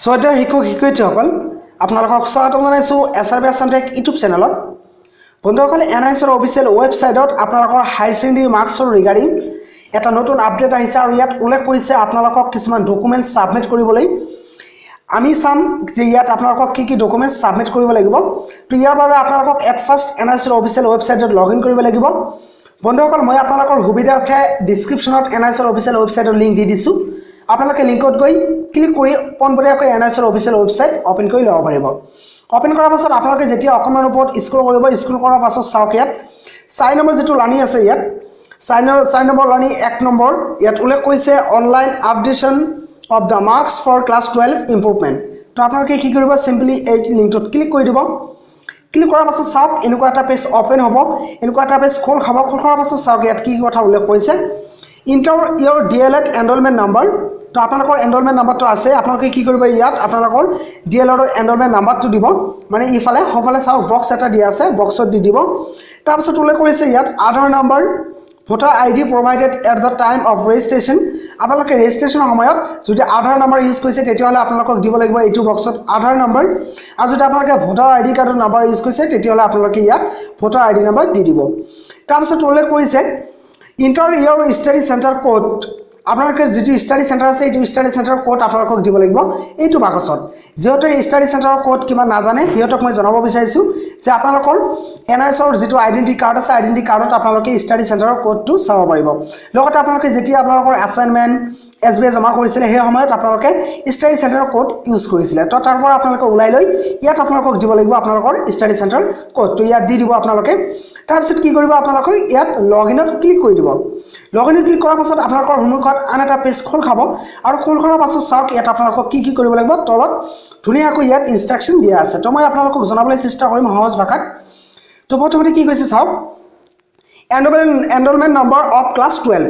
শ্ৰদ্ধেয় শিক্ষক শিক্ষয়িত্ৰীসকল আপোনালোকক স্বাগতম জনাইছোঁ SRB Assam Tech ইউটিউব চেনেলত। বন্ধুসকল NISৰ অফিচিয়েল ৱেবছাইটত আপোনালোকৰ হায়াৰ ছেকেণ্ডেৰী মাৰ্কছৰ ৰিগাৰ্ডিং এটা নতুন আপডেট আহিছে আৰু ইয়াত উল্লেখ কৰিছে আপোনালোকক কিছুমান ডকুমেণ্টছ ছাবমিট কৰিবলৈ। আমি চাম যে ইয়াত আপোনালোকক কি কি ডকুমেণ্টছ ছাবমিট কৰিব লাগিব। তো ইয়াৰ বাবে আপোনালোকক এট ফাৰ্ষ্ট NISৰ অফিচিয়েল ৱেবছাইটত লগ ইন কৰিব লাগিব। বন্ধুসকল মই আপোনালোকৰ সুবিধাৰ্থে ডিছক্ৰিপশ্যনত NISৰ অফিচিয়েল ৱেবছাইটৰ লিংক দি দিছোঁ। আপোনালোকে লিংকত গৈ ক্লিক কৰি পোনপটীয়াকৈ NISৰ অফিচিয়েল ৱেবছাইট অপেন কৰি ল'ব পাৰিব। অপেন কৰাৰ পাছত আপোনালোকে যেতিয়া অকণমান ওপৰত স্ক্ৰল কৰিব, স্ক্ৰল কৰাৰ পাছত চাওক ইয়াত 4 নম্বৰ যিটো লানি আছে, ইয়াত 4 নম্বৰ লানি 1 নম্বৰ ইয়াত উল্লেখ কৰিছে online updation of the marks for class 12 improvement. তো আপোনালোকে কি কৰিব, চিম্পলি এই লিংকটোত ক্লিক কৰি দিব। ক্লিক কৰাৰ পাছত চাওক এনেকুৱা এটা পেজ অপেন হ'ব, এনেকুৱা এটা পেজ খোল খাব। খোল খোৱাৰ পাছত চাওক ইয়াত কি কথা উল্লেখ কৰিছে, ইণ্টাৰ ইয়ৰ DLED এনৰলমেণ্ট নাম্বাৰ। তো আপোনালোকৰ এনৰলমেণ্ট নাম্বাৰটো আছে, আপোনালোকে কি কৰিব, ইয়াত আপোনালোকৰ DLEDৰ এনৰলমেণ্ট নাম্বাৰটো দিব। মানে ইফালে সফালে চাওক বক্স এটা দিয়া আছে, বক্সত দি দিব। তাৰপিছত উল্লেখ কৰিছে ইয়াত Aadhaar number, voter ID provided at the time of registration. আপোনালোকে ৰেজিষ্ট্ৰেশ্যনৰ সময়ত যদি আধাৰ নাম্বাৰ ইউজ কৰিছে তেতিয়াহ'লে আপোনালোকক দিব লাগিব এইটো বক্সত আধাৰ নাম্বাৰ। আৰু যদি আপোনালোকে ভোটাৰ ID কাৰ্ডৰ নাম্বাৰ ইউজ কৰিছে তেতিয়াহ'লে আপোনালোকে ইয়াত ভোটাৰ ID নাম্বাৰ দি দিব। তাৰপিছত উল্লেখ কৰিছে ইণ্টাৰ ইয়ৰ ষ্টাডি চেণ্টাৰ কোড। আপোনালোকে যিটো ষ্টাডি চেণ্টাৰ আছে এইটো ষ্টাডি চেণ্টাৰৰ কোড আপোনালোকক দিব লাগিব এইটো বাকচত। যিহেতু এই ষ্টাডি চেণ্টাৰৰ কোড কিমান নাজানে সিহঁতক মই জনাব বিচাৰিছোঁ যে আপোনালোকৰ NISৰ যিটো আইডেণ্টি কাৰ্ড আছে, আইডেণ্টি কাৰ্ডত আপোনালোকে ষ্টাডি চেণ্টাৰৰ কোডটো চাব পাৰিব। লগতে আপোনালোকে যেতিয়া আপোনালোকৰ এছাইনমেণ্ট SBI জমা কৰিছিলে সেই সময়ত আপোনালোকে ষ্টাডি চেণ্টাৰৰ কোড ইউজ কৰিছিলে। তো তাৰ পৰা আপোনালোকে ওলাই লৈ ইয়াত আপোনালোকক দিব লাগিব আপোনালোকৰ ষ্টাডি চেণ্টাৰ কোডটো, ইয়াত দি দিব আপোনালোকে। তাৰপিছত কি কৰিব, আপোনালোকে ইয়াত লগ ইনত ক্লিক কৰি দিব। লগ ইনত ক্লিক কৰাৰ পাছত আপোনালোকৰ সন্মুখত আন এটা পেজ খোল খাব। আৰু খোল খোলাৰ পাছত চাওক ইয়াত আপোনালোকক কি কি কৰিব লাগিব, তলত ধুনীয়াকৈ ইয়াত ইনষ্ট্ৰাকশ্যন দিয়া আছে। তো মই আপোনালোকক জনাবলৈ চেষ্টা কৰিম সহজ ভাষাত। তো প্ৰথমতে কি কৈছে চাওক, এনৰলমেণ্ট নম্বৰ অফ ক্লাছ 12।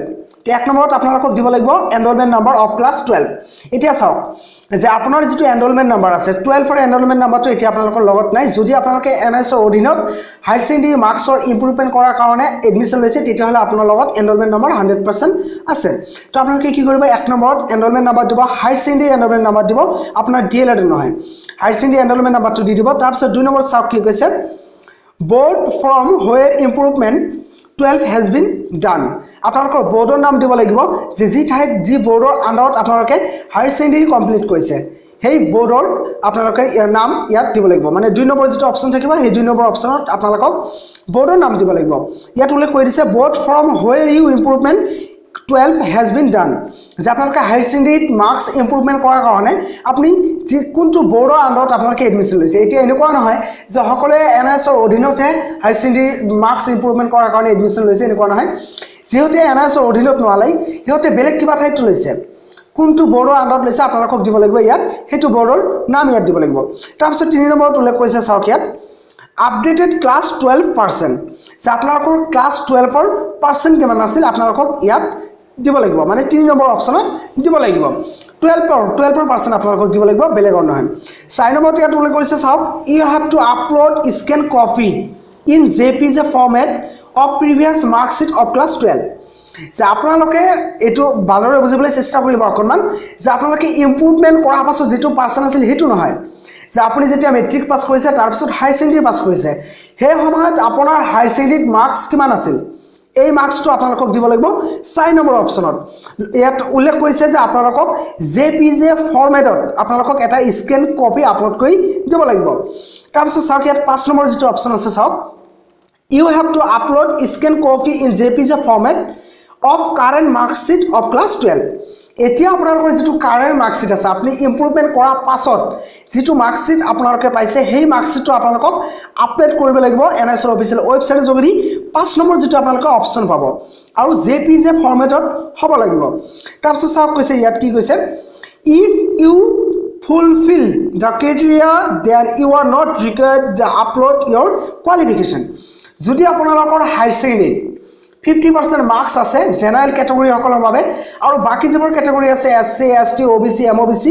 1 নম্বৰত আপোনালোকক দিব লাগিব এনৰলমেণ্ট নম্বৰ অফ ক্লাছ 12। এতিয়া চাওক যে আপোনাৰ যিটো এনৰলমেণ্ট নম্বৰ আছে 12ৰ এনৰলমেণ্ট নম্বৰটো এতিয়া আপোনালোকৰ লগত নাই। যদি আপোনালোকে NISৰ অধীনত হায়াৰ ছেকেণ্ডেৰী মাৰ্কছৰ ইম্প্ৰুভমেণ্ট কৰাৰ কাৰণে এডমিশ্যন লৈছে তেতিয়াহ'লে আপোনাৰ লগত এনৰলমেণ্ট নম্বৰ 100% আছে। তো আপোনালোকে কি কৰিব, 1 নম্বৰত এনৰলমেণ্ট নম্বৰ দিব, হায়াৰ ছেকেণ্ডেৰী এনৰলমেণ্ট নম্বৰ দিব, আপোনাৰ DLED নহয়, হায়াৰ ছেকেণ্ডেৰী এনৰলমেণ্ট নম্বৰটো দি দিব। তাৰপিছত 2 নম্বৰত চাওক কি কৈছে, board from where improvement 12 has been done. আপোনালোকৰ বৰ্ডৰ নাম দিব লাগিব যে যি ঠাইত যি বৰ্ডৰ আণ্ডাৰত আপোনালোকে হায়াৰ ছেকেণ্ডেৰী কমপ্লিট কৰিছে সেই বৰ্ডৰ আপোনালোকে নাম ইয়াত দিব লাগিব। মানে 2 নম্বৰ যিটো অপশ্যন থাকিব সেই 2 নম্বৰ অপশ্যনত আপোনালোকক বৰ্ডৰ নাম দিব লাগিব। ইয়াত উল্লেখ কৰি দিছে board from where you improvement 12 has been done, যে আপোনালোকে হায়াৰ ছেকেণ্ডেৰীত মাৰ্কছ ইম্প্ৰুভমেণ্ট কৰাৰ কাৰণে আপুনি যি কোনটো বৰ্ডৰ আণ্ডাৰত আপোনালোকে এডমিশ্যন লৈছে। এতিয়া এনেকুৱা নহয় যে সকলোৱে NISৰ অধীনতহে হায়াৰ ছেকেণ্ডেৰী মাৰ্কছ ইম্প্ৰুভমেণ্ট কৰাৰ কাৰণে এডমিশ্যন লৈছে, এনেকুৱা নহয়। যিহেতু NISৰ অধীনত নোলায় সিহঁতে বেলেগ কিবা ঠাইত লৈছে, কোনটো বৰ্ডৰ আণ্ডাৰত লৈছে আপোনালোকক দিব লাগিব ইয়াত সেইটো বৰ্ডৰ নাম ইয়াত দিব লাগিব। তাৰপিছত 3 নম্বৰত উল্লেখ কৰিছে চাওক ইয়াত আপডেটেড ক্লাছ 12%, যে আপোনালোকৰ ক্লাছ 12ৰ পাৰ্চেণ্ট কিমান আছিল আপোনালোকক ইয়াত দিব লাগিব। মানে 3 নম্বৰ অপশ্যনত দিব লাগিব 12ৰ পাৰ্চেণ্ট আপোনালোকক দিব লাগিব, বেলেগৰ নহয়। 4 নম্বৰত ইয়াত উল্লেখ কৰিছে চাওক you have to upload scan copy in JPG format of previous marksheet of class 12। যে আপোনালোকে এইটো ভালদৰে বুজিবলৈ চেষ্টা কৰিব অকণমান, যে আপোনালোকে ইম্প্ৰুভমেণ্ট কৰাৰ পাছত যিটো পাৰ্চেণ্ট আছিল সেইটো নহয়, যে আপুনি যেতিয়া মেট্ৰিক পাছ কৰিছে তাৰপিছত হায়াৰ ছেকেণ্ডেৰী পাছ কৰিছে সেই সময়ত আপোনাৰ হায়াৰ ছেকেণ্ডেৰীত মাৰ্কছ কিমান আছিল এই মাৰ্কছটো আপোনালোকক দিব লাগিব 4 নম্বৰ অপশ্যনত। ইয়াত উল্লেখ কৰিছে যে আপোনালোকক JPG ফৰ্মেটত আপোনালোকক এটা স্কেন কপি আপলোড কৰি দিব লাগিব। তাৰপিছত চাওক ইয়াত 5 নম্বৰ যিটো অপশ্যন আছে চাওক you have to upload scan copy in JPG format of current marksheet of class 12। এতিয়া আপোনালোকৰ যিটো কাৰেণ্ট মাৰ্কশ্বিট আছে আপুনি ইম্প্ৰুভমেণ্ট কৰাৰ পাছত যিটো মাৰ্কশ্বিট আপোনালোকে পাইছে সেই মাৰ্কশ্বিটটো আপোনালোকক আপডেট কৰিব লাগিব NISৰ অফিচিয়েল ৱেবছাইটৰ যোগেদি। 5 নম্বৰ যিটো আপোনালোকে অপশ্যন পাব আৰু JPG ফৰ্মেটত হ'ব লাগিব। তাৰপিছত চাওক কৈছে ইয়াত কি কৈছে, if you fulfil the criteria then you are not required the upload your qualification. যদি আপোনালোকৰ হায়াৰ ছেকেণ্ডেৰীত 50% মাৰ্কছ আছে জেনেৰেল কেটেগৰীসকলৰ বাবে আৰু বাকী যিবোৰ কেটেগৰী আছে SC ST OBC MOBC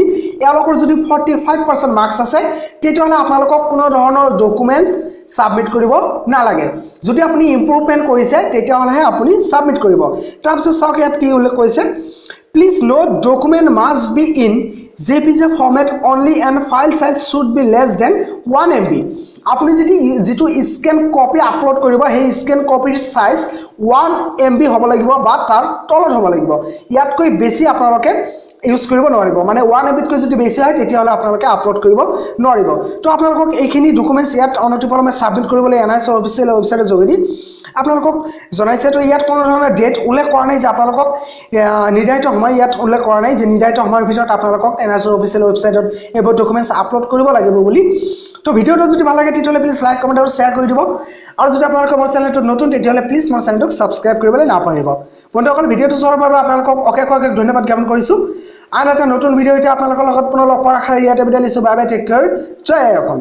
এওঁলোকৰ যদি 45% মাৰ্কছ আছে তেতিয়াহ'লে আপোনালোকক কোনো ধৰণৰ ডকুমেণ্টছ ছাবমিট কৰিব নালাগে। যদি আপুনি ইম্প্ৰুভমেণ্ট কৰিছে তেতিয়াহ'লেহে আপুনি ছাবমিট কৰিব। তাৰপিছত চাওক ইয়াত কি উল্লেখ কৰিছে, please note document must be in JPG format only and file size should be less than 1 MB আপুনি যদি যেটো স্ক্যান কপি আপলোড কৰিব সেই স্ক্যান কপিৰ সাইজ 1 MB হ'ব লাগিব বা তাৰ তলত হ'ব লাগিব ইয়াতকৈ বেছি আপোনালোকে ইউজ কৰিব নোৱাৰিব মানে 1 MB কৈ যদি বেছি হয় তেতিয়া হলে আপোনালোকে আপলোড কৰিব নোৱাৰিব তো আপোনালোকক এইখিনি ডকুমেন্টস ইয়াত অনতিপলমে সাবমিট কৰিবলৈ এনআইএছৰ অফিচিয়েল ওয়েবসাইটৰ যোগেদি আপোনালোকক জনাইছে তো ইয়াত কোনো ধৰণৰ ডেট উল্লেখ কৰা নাই যে আপোনালোকক নিৰ্ধাৰিত সময় ইয়াত উল্লেখ কৰা নাই যে নিৰ্ধাৰিত সময়ৰ ভিতৰত আপোনালোকক এনআইএছৰ অফিচিয়েল ওয়েবসাইটত এইবোৰ ডকুমেন্টস আপলোড কৰিব লাগিব বুলি তো ভিডিওটো যদি ভাল লাগে তেতিয়াহলে প্লিজ লাইক কমেন্ট আৰু শেয়াৰ কৰি দিব আৰু যদি আপোনালোকৰ মোৰ চেনেলটো নতুন তেতিয়াহলে প্লিজ মোৰ চেনেলটোক সাবস্ক্ৰাইব কৰিবলৈ নাপাহৰিব বন্ধুসকল ভিডিওটো চোৱাৰ বাবে আপোনালোকক অশেষ ধন্যবাদ জ্ঞাপন কৰিছো আন এটা নতুন ভিডিও এটা আপোনালোকৰ লগত পুনৰ লগ পোৱাৰ আশাৰে ইয়াতে বিদায় লৈছো বাই বাই টেক কেয়াৰ জয় অসম